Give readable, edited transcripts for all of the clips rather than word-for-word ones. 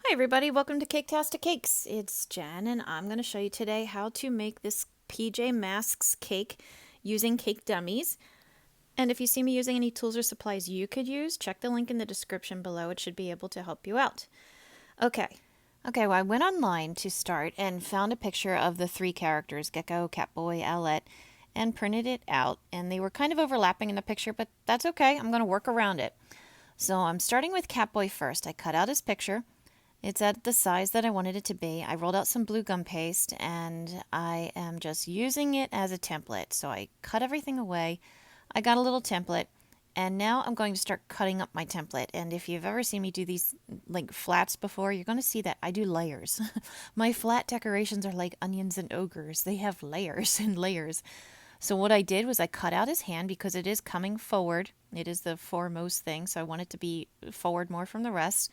Hi everybody, welcome to Caketastic Cakes. It's Jen and I'm going to show you today how to make this PJ Masks cake using cake dummies. And if you see me using any tools or supplies you could use, check the link in the description below. It should be able to help you out. Okay, well I went online to start and found a picture of the three characters, Gecko, Catboy, Owlette, and printed it out. And they were kind of overlapping in the picture, but that's okay. I'm going to work around it. So I'm starting with Catboy first. I cut out his picture. It's at the size that I wanted it to be. I rolled out some blue gum paste and I am just using it as a template. So I cut everything away. I got a little template and now I'm going to start cutting up my template. And if you've ever seen me do these like flats before, you're going to see that I do layers. My flat decorations are like onions and ogres. They have layers and layers. So what I did was I cut out his hand because it is coming forward. It is the foremost thing, so I want it to be forward more from the rest.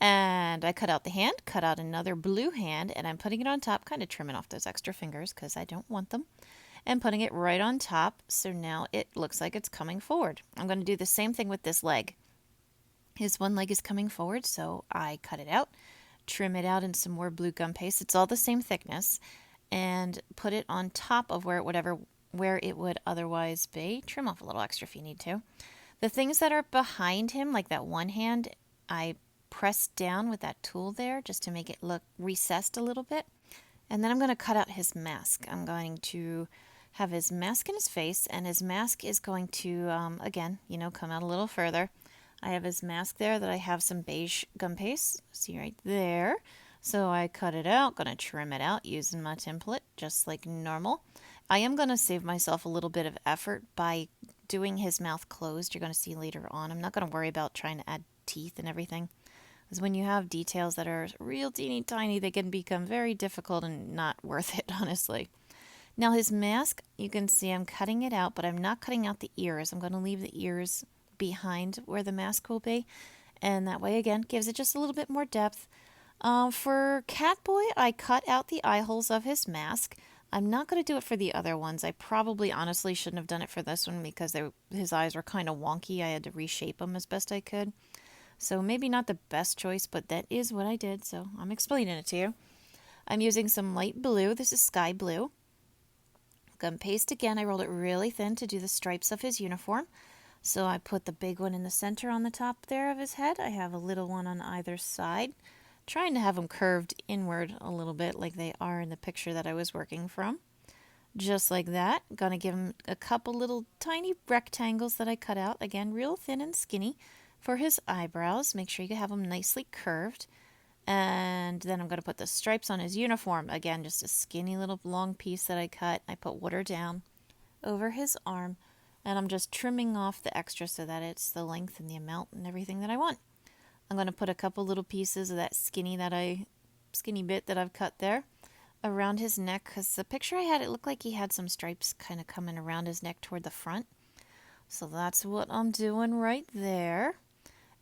And I cut out the hand, cut out another blue hand, and I'm putting it on top, kind of trimming off those extra fingers because I don't want them, and putting it right on top. So now it looks like it's coming forward. I'm going to do the same thing with this leg. His one leg is coming forward, so I cut it out, trim it out in some more blue gum paste. It's all the same thickness, and put it on top of where it would otherwise be. Trim off a little extra if you need to. The things that are behind him, like that one hand, I press down with that tool there just to make it look recessed a little bit. And then I'm going to cut out his mask. I'm going to have his mask in his face, and his mask is going to, again, come out a little further. I have his mask there that I have some beige gum paste. See right there. So I cut it out, going to trim it out using my template just like normal. I am going to save myself a little bit of effort by doing his mouth closed. You're going to see later on. I'm not going to worry about trying to add teeth and everything. Because when you have details that are real teeny tiny, they can become very difficult and not worth it, honestly. Now his mask, you can see I'm cutting it out, but I'm not cutting out the ears. I'm going to leave the ears behind where the mask will be. And that way, again, gives it just a little bit more depth. For Catboy, I cut out the eye holes of his mask. I'm not going to do it for the other ones. I probably honestly shouldn't have done it for this one because his eyes were kind of wonky. I had to reshape them as best I could. So maybe not the best choice, but that is what I did, so I'm explaining it to you. I'm using some light blue. This is sky blue. Gum paste again. I rolled it really thin to do the stripes of his uniform. So I put the big one in the center on the top there of his head. I have a little one on either side, trying to have them curved inward a little bit like they are in the picture that I was working from. Just like that. Gonna give him a couple little tiny rectangles that I cut out. Again, real thin and skinny. For his eyebrows, make sure you have them nicely curved. And then I'm going to put the stripes on his uniform. Again, just a skinny little long piece that I cut. I put water down over his arm. And I'm just trimming off the extra so that it's the length and the amount and everything that I want. I'm going to put a couple little pieces of that skinny bit that I've cut there around his neck. Because the picture I had, it looked like he had some stripes kind of coming around his neck toward the front. So that's what I'm doing right there.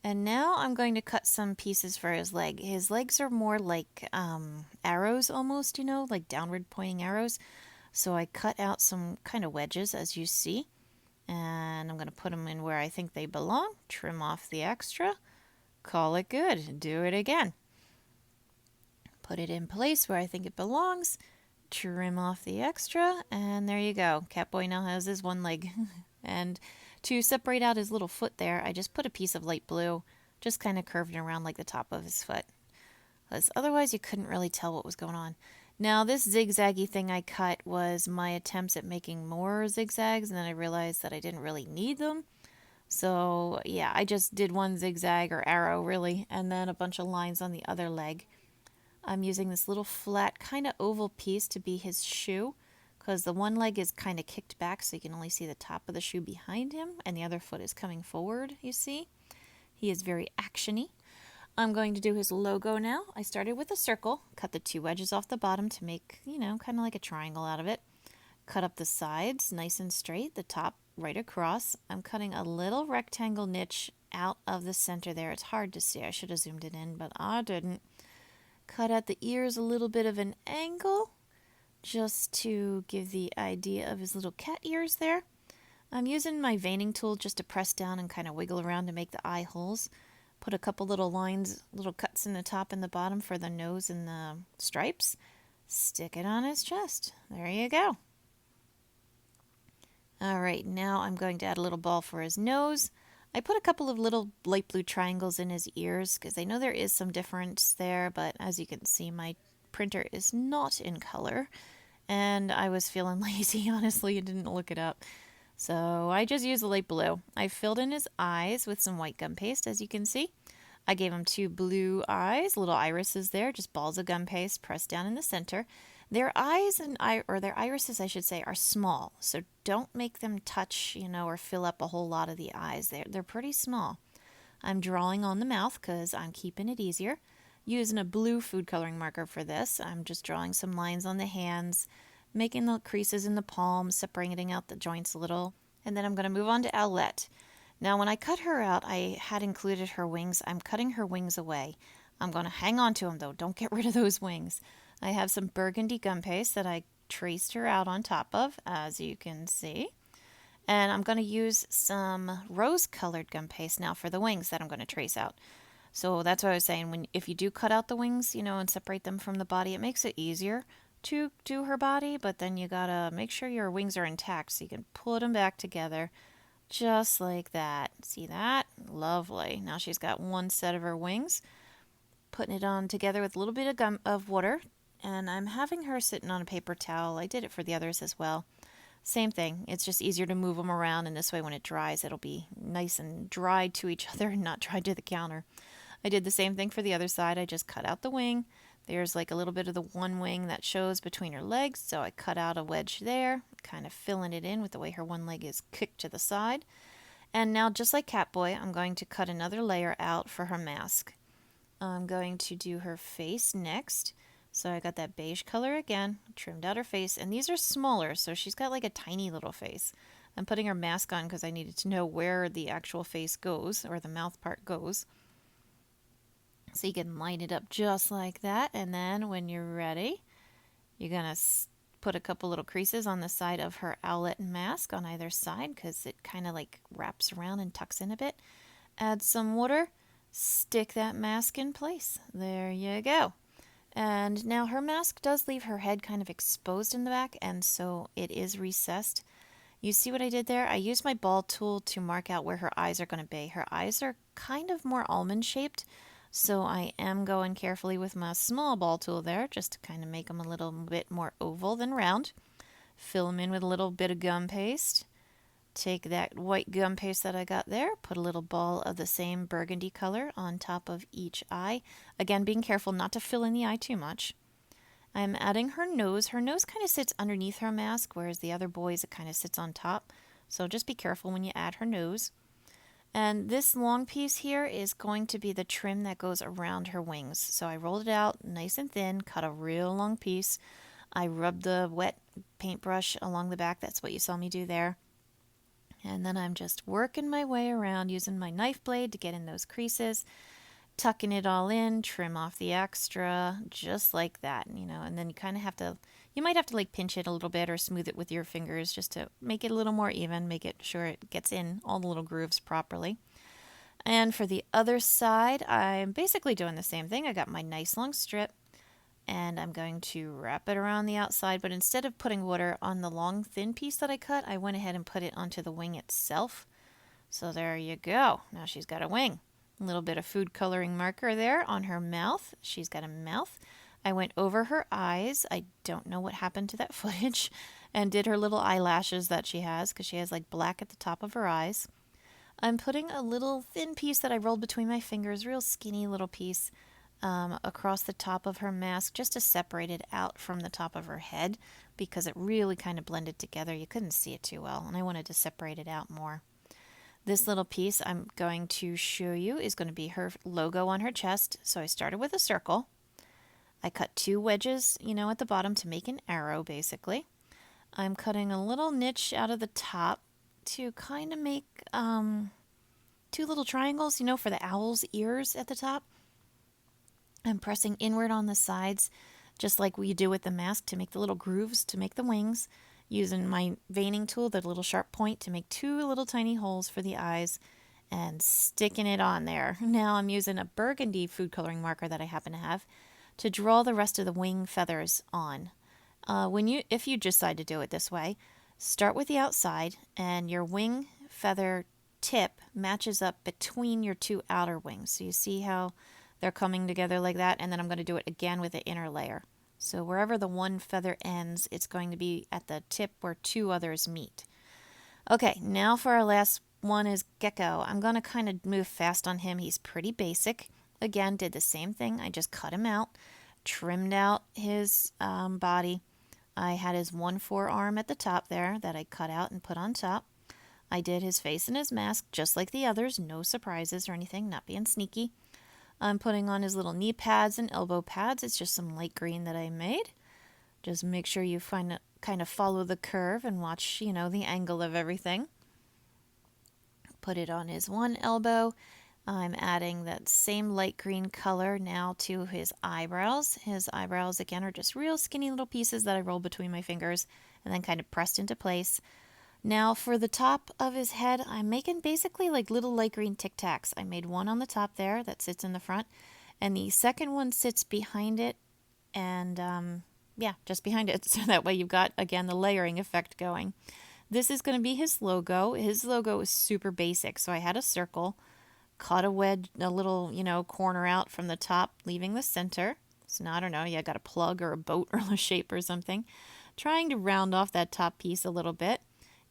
And now I'm going to cut some pieces for his leg. His legs are more like arrows almost, like downward pointing arrows. So I cut out some kind of wedges, as you see. And I'm going to put them in where I think they belong. Trim off the extra. Call it good. Do it again. Put it in place where I think it belongs. Trim off the extra. And there you go. Catboy now has his one leg. And to separate out his little foot there, I just put a piece of light blue, just kind of curved it around like the top of his foot. Because otherwise you couldn't really tell what was going on. Now this zigzaggy thing I cut was my attempts at making more zigzags, and then I realized that I didn't really need them. So yeah, I just did one zigzag or arrow really, and then a bunch of lines on the other leg. I'm using this little flat kind of oval piece to be his shoe, because the one leg is kind of kicked back so you can only see the top of the shoe behind him, and the other foot is coming forward, you see. He is very actiony. I'm going to do his logo now. I started with a circle, cut the two wedges off the bottom to make, kind of like a triangle out of it. Cut up the sides nice and straight, the top right across. I'm cutting a little rectangle niche out of the center there. It's hard to see. I should have zoomed it in, but I didn't. Cut at the ears a little bit of an angle, just to give the idea of his little cat ears there. I'm using my veining tool just to press down and kind of wiggle around to make the eye holes. Put a couple little lines, little cuts in the top and the bottom for the nose and the stripes. Stick it on his chest. There you go. All right, now I'm going to add a little ball for his nose. I put a couple of little light blue triangles in his ears because I know there is some difference there, but as you can see, my printer is not in color, and I was feeling lazy, honestly, and didn't look it up. So I just used the light blue. I filled in his eyes with some white gum paste, as you can see. I gave him 2 blue eyes, little irises there, just balls of gum paste pressed down in the center. Their eyes or their irises, I should say, are small, so don't make them touch, or fill up a whole lot of the eyes. They're pretty small. I'm drawing on the mouth because I'm keeping it easier. Using a blue food coloring marker for this, I'm just drawing some lines on the hands, making the creases in the palms, separating out the joints a little, and then I'm going to move on to Owlette. Now, when I cut her out, I had included her wings. I'm cutting her wings away. I'm going to hang on to them, though. Don't get rid of those wings. I have some burgundy gum paste that I traced her out on top of, as you can see. And I'm going to use some rose-colored gum paste now for the wings that I'm going to trace out. So that's what I was saying. If you do cut out the wings, and separate them from the body, it makes it easier to do her body, but then you gotta make sure your wings are intact so you can put them back together just like that. See that? Lovely. Now she's got one set of her wings. Putting it on together with a little bit of water, and I'm having her sitting on a paper towel. I did it for the others as well. Same thing. It's just easier to move them around, and this way when it dries, it'll be nice and dried to each other and not dried to the counter. I did the same thing for the other side. I just cut out the wing. There's like a little bit of the one wing that shows between her legs, so I cut out a wedge there, kind of filling it in with the way her one leg is kicked to the side. And now, just like Catboy, I'm going to cut another layer out for her mask. I'm going to do her face next. So I got that beige color again, trimmed out her face, and these are smaller, so she's got like a tiny little face. I'm putting her mask on because I needed to know where the actual face goes, or the mouth part goes. So you can line it up just like that, and then when you're ready, you're going to put a couple little creases on the side of her Owlette mask on either side because it kind of like wraps around and tucks in a bit. Add some water, stick that mask in place. There you go. And now her mask does leave her head kind of exposed in the back, and so it is recessed. You see what I did there? I used my ball tool to mark out where her eyes are going to be. Her eyes are kind of more almond shaped, so I am going carefully with my small ball tool there just to kind of make them a little bit more oval than round. Fill them in with a little bit of gum paste. Take that white gum paste that I got there, put a little ball of the same burgundy color on top of each eye. Again, being careful not to fill in the eye too much. I'm adding her nose. Her nose kind of sits underneath her mask, whereas the other boys, it kind of sits on top. So just be careful when you add her nose. And this long piece here is going to be the trim that goes around her wings. So I rolled it out nice and thin, cut a real long piece. I rubbed the wet paintbrush along the back. That's what you saw me do there. And then I'm just working my way around using my knife blade to get in those creases, tucking it all in, trim off the extra, just like that, and then you might have to like pinch it a little bit or smooth it with your fingers just to make it a little more even, make it sure it gets in all the little grooves properly. And for the other side, I'm basically doing the same thing. I got my nice long strip, and I'm going to wrap it around the outside, but instead of putting water on the long thin piece that I cut, I went ahead and put it onto the wing itself. So there you go. Now she's got a wing. A little bit of food coloring marker there on her mouth. She's got a mouth. I went over her eyes. I don't know what happened to that footage, and did her little eyelashes that she has because she has like black at the top of her eyes. I'm putting a little thin piece that I rolled between my fingers, real skinny little piece, across the top of her mask just to separate it out from the top of her head because it really kind of blended together. You couldn't see it too well, and I wanted to separate it out more. This little piece I'm going to show you is going to be her logo on her chest. So I started with a circle. I cut 2 wedges, at the bottom to make an arrow, basically. I'm cutting a little niche out of the top to kind of make 2 little triangles, for the owl's ears at the top. I'm pressing inward on the sides, just like we do with the mask, to make the little grooves, to make the wings. Using my veining tool, the little sharp point, to make 2 little tiny holes for the eyes. and sticking it on there. Now I'm using a burgundy food coloring marker that I happen to have to draw the rest of the wing feathers on. If you decide to do it this way, start with the outside and your wing feather tip matches up between your two outer wings. So you see how they're coming together like that, and then I'm going to do it again with the inner layer. So wherever the one feather ends, it's going to be at the tip where two others meet. Okay, now for our last one is Gecko. I'm going to kind of move fast on him. He's pretty basic. Again, did the same thing. I just cut him out, trimmed out his body. I had his one forearm at the top there that I cut out and put on top. I did his face and his mask just like the others. No surprises or anything, not being sneaky. I'm putting on his little knee pads and elbow pads. It's just some light green that I made. Just make sure you kind of follow the curve and watch, the angle of everything. Put it on his one elbow. I'm adding that same light green color now to his eyebrows. His eyebrows, again, are just real skinny little pieces that I roll between my fingers and then kind of pressed into place. Now for the top of his head, I'm making basically like little light green Tic Tacs. I made one on the top there that sits in the front, and the second one sits behind it, and just behind it. So that way you've got, again, the layering effect going. This is going to be his logo. His logo is super basic. So I had a circle, cut a little, corner out from the top, leaving the center. So now I don't know, you got a plug or a boat or a shape or something. Trying to round off that top piece a little bit.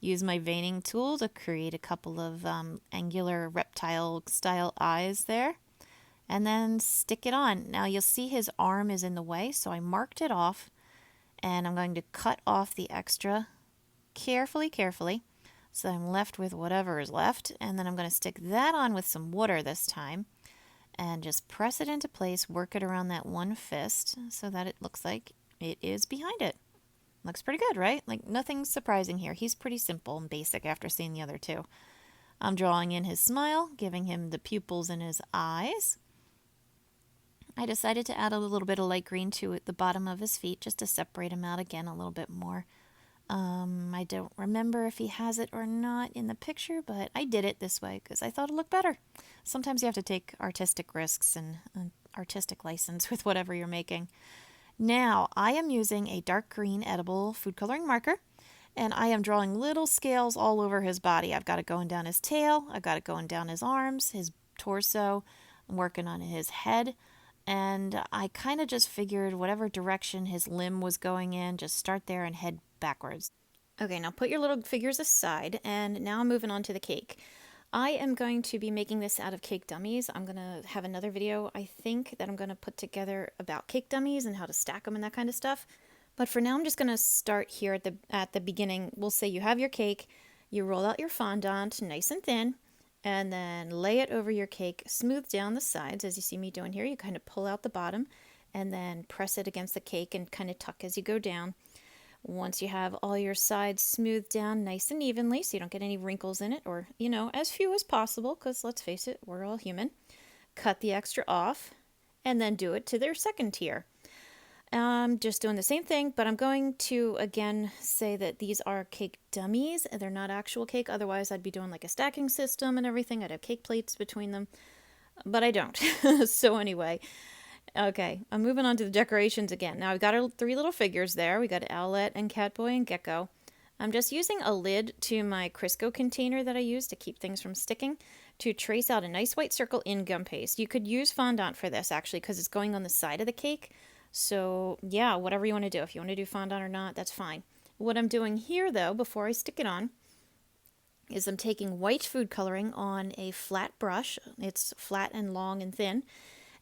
Use my veining tool to create a couple of angular reptile style eyes there. And then stick it on. Now you'll see his arm is in the way, so I marked it off. And I'm going to cut off the extra carefully. So I'm left with whatever is left. And then I'm going to stick that on with some water this time. And just press it into place, work it around that one fist so that it looks like it is behind it. Looks pretty good, right? Like nothing surprising here. He's pretty simple and basic after seeing the other two. I'm drawing in his smile, giving him the pupils in his eyes. I decided to add a little bit of light green to the bottom of his feet just to separate him out again a little bit more. I don't remember if he has it or not in the picture, but I did it this way because I thought it looked better. Sometimes you have to take artistic risks and artistic license with whatever you're making. Now, I am using a dark green edible food coloring marker, and I am drawing little scales all over his body. I've got it going down his tail, I've got it going down his arms, his torso, I'm working on his head, and I kind of just figured whatever direction his limb was going in, just start there and head backwards. Okay, now put your little figures aside, and now I'm moving on to the cake. I am going to be making this out of cake dummies. I'm going to have another video, I think, that I'm going to put together about cake dummies and how to stack them and that kind of stuff. But for now, I'm just going to start here at the beginning. We'll say you have your cake, you roll out your fondant nice and thin, and then lay it over your cake, smooth down the sides, as you see me doing here. You kind of pull out the bottom, and then press it against the cake and kind of tuck as you go down. Once you have all your sides smoothed down nice and evenly so you don't get any wrinkles in it, or, as few as possible, because let's face it, we're all human. Cut the extra off, and then do it to their second tier. Just doing the same thing, but I'm going to, again, say that these are cake dummies. They're not actual cake. Otherwise, I'd be doing like a stacking system and everything. I'd have cake plates between them, but I don't. So anyway, okay, I'm moving on to the decorations again. Now, I've got our three little figures there. We got Owlette and Catboy and Gecko. I'm just using a lid to my Crisco container that I use to keep things from sticking to trace out a nice white circle in gum paste. You could use fondant for this, actually, because it's going on the side of the cake. So, yeah, whatever you want to do. If you want to do fondant or not, that's fine. What I'm doing here, though, before I stick it on, is I'm taking white food coloring on a flat brush. It's flat and long and thin.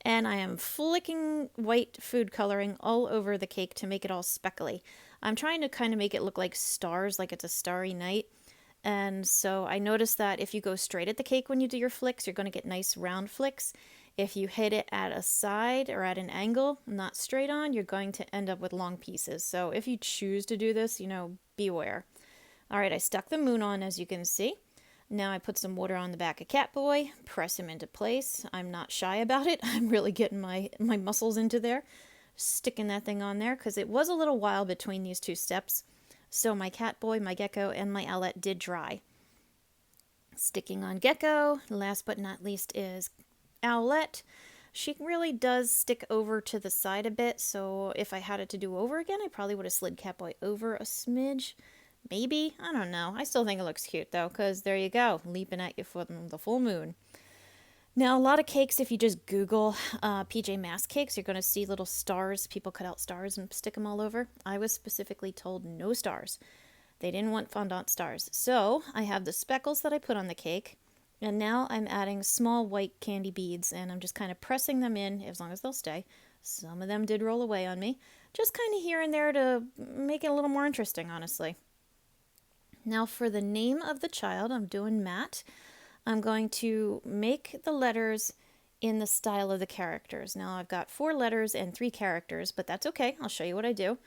And I am flicking white food coloring all over the cake to make it all speckly. I'm trying to kind of make it look like stars, like it's a starry night. And so I noticed that if you go straight at the cake when you do your flicks, you're going to get nice round flicks. If you hit it at a side or at an angle, not straight on, you're going to end up with long pieces. So if you choose to do this, beware. All right, I stuck the moon on, as you can see. Now I put some water on the back of Catboy, press him into place. I'm not shy about it. I'm really getting my muscles into there, sticking that thing on there, because it was a little while between these two steps. So my Catboy, my Gecko, and my Owlette did dry. Sticking on Gecko, last but not least is Owlette. She really does stick over to the side a bit, so if I had it to do over again, I probably would have slid Catboy over a smidge. Maybe? I don't know. I still think it looks cute though, because there you go, leaping at you from the full moon. Now, a lot of cakes, if you just Google PJ Masks cakes, you're going to see little stars. People cut out stars and stick them all over. I was specifically told no stars. They didn't want fondant stars. So I have the speckles that I put on the cake. And now I'm adding small white candy beads, and I'm just kind of pressing them in as long as they'll stay. Some of them did roll away on me. Just kind of here and there to make it a little more interesting, honestly. Now for the name of the child, I'm doing Matt. I'm going to make the letters in the style of the characters. Now I've got 4 letters and 3 characters, but that's okay. I'll show you what I do.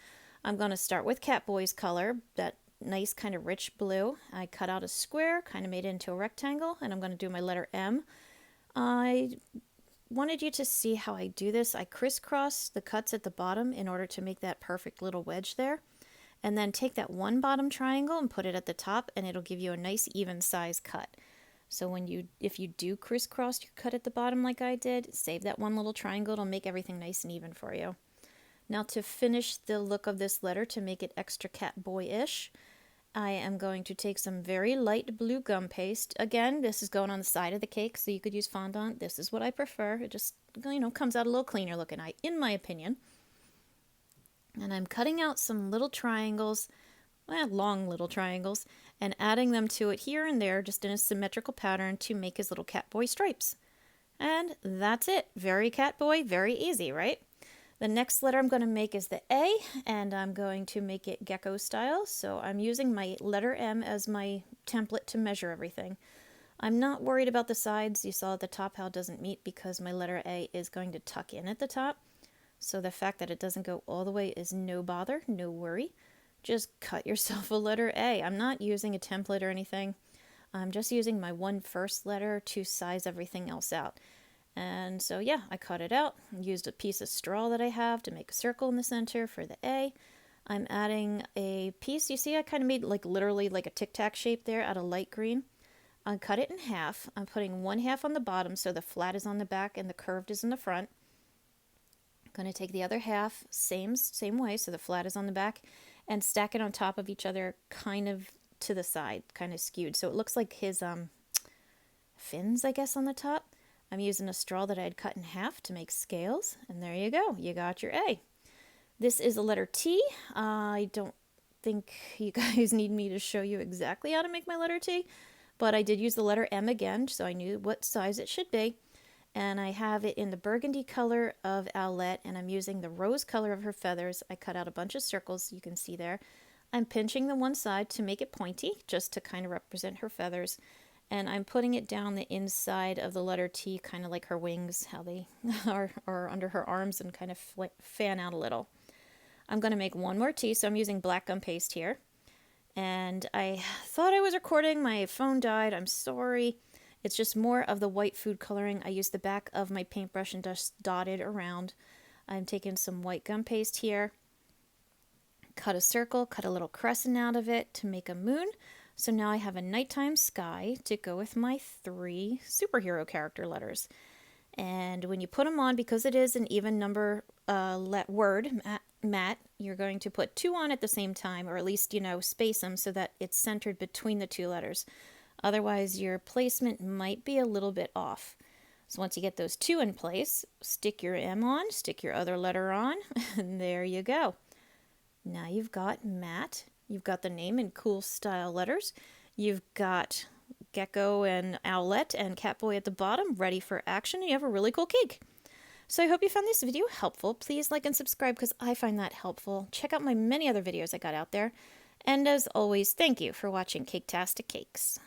I'm going to start with Catboy's color, that nice kind of rich blue. I cut out a square, kind of made it into a rectangle, and I'm going to do my letter M. I wanted you to see how I do this. I crisscross the cuts at the bottom in order to make that perfect little wedge there. And then take that one bottom triangle and put it at the top, and it'll give you a nice even size cut. So if you do crisscross your cut at the bottom like I did, save that one little triangle. It'll make everything nice and even for you. Now to finish the look of this letter, to make it extra Catboy-ish, I am going to take some very light blue gum paste. Again, this is going on the side of the cake, so you could use fondant. This is what I prefer. It just, comes out a little cleaner looking, in my opinion. And I'm cutting out some little triangles, long little triangles, and adding them to it here and there, just in a symmetrical pattern to make his little Catboy stripes. And that's it. Very Catboy, very easy, right? The next letter I'm going to make is the A, and I'm going to make it Gecko style. So I'm using my letter M as my template to measure everything. I'm not worried about the sides. You saw at the top how it doesn't meet because my letter A is going to tuck in at the top. So the fact that it doesn't go all the way is no bother, no worry. Just cut yourself a letter A. I'm not using a template or anything. I'm just using my first letter to size everything else out. And so yeah, I cut it out, used a piece of straw that I have to make a circle in the center for the A. I'm adding a piece, you see I kind of made literally like a tic-tac shape there out of light green. I cut it in half. I'm putting 1/2 on the bottom so the flat is on the back and the curved is in the front. I'm going to take the other half, same way, so the flat is on the back, and stack it on top of each other kind of to the side, kind of skewed. So it looks like his fins, I guess, on the top. I'm using a straw that I had cut in half to make scales, and there you go. You got your A. This is a letter T. I don't think you guys need me to show you exactly how to make my letter T, but I did use the letter M again, so I knew what size it should be. And I have it in the burgundy color of Owlette, and I'm using the rose color of her feathers. I cut out a bunch of circles, you can see there. I'm pinching the one side to make it pointy, just to kind of represent her feathers. And I'm putting it down the inside of the letter T, kind of like her wings, how they are under her arms and kind of fan out a little. I'm going to make one more T, so I'm using black gum paste here. And I thought I was recording, my phone died, I'm sorry. It's just more of the white food coloring. I used the back of my paintbrush and just dotted around. I'm taking some white gum paste here. Cut a circle, cut a little crescent out of it to make a moon. So now I have a nighttime sky to go with my 3 superhero character letters. And when you put them on, because it is an even number word, Matt, you're going to put 2 on at the same time, or at least, space them so that it's centered between the 2 letters. Otherwise, your placement might be a little bit off. So once you get those 2 in place, stick your M on, stick your other letter on, and there you go. Now you've got Matt. You've got the name in cool style letters. You've got Gecko and Owlette and Catboy at the bottom, ready for action. You have a really cool cake. So I hope you found this video helpful. Please like and subscribe because I find that helpful. Check out my many other videos I got out there. And as always, thank you for watching Caketastic Cakes.